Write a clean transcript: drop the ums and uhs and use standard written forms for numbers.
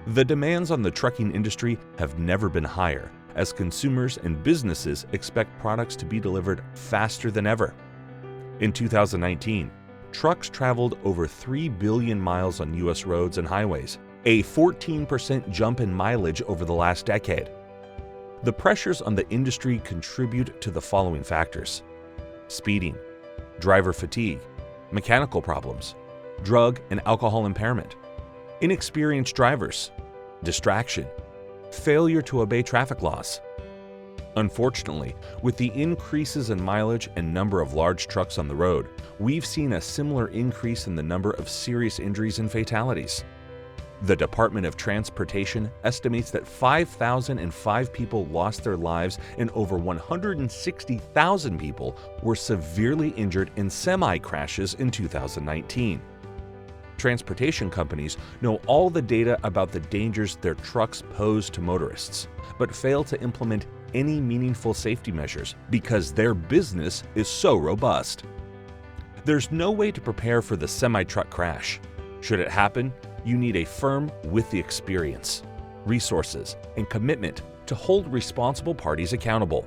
The demands on the trucking industry have never been higher, as consumers and businesses expect products to be delivered faster than ever. In 2019, trucks traveled over 3 billion miles on U.S. roads and highways, a 14% jump in mileage over the last decade. The pressures on the industry contribute to the following factors: speeding, driver fatigue, mechanical problems, drug and alcohol impairment, inexperienced drivers, distraction, failure to obey traffic laws. Unfortunately, with the increases in mileage and number of large trucks on the road, we've seen a similar increase in the number of serious injuries and fatalities. The Department of Transportation estimates that 5,005 people lost their lives and over 160,000 people were severely injured in semi-crashes in 2019. Transportation companies know all the data about the dangers their trucks pose to motorists, but fail to implement any meaningful safety measures because their business is so robust. There's no way to prepare for the semi-truck crash. Should it happen, you need a firm with the experience, resources, and commitment to hold responsible parties accountable.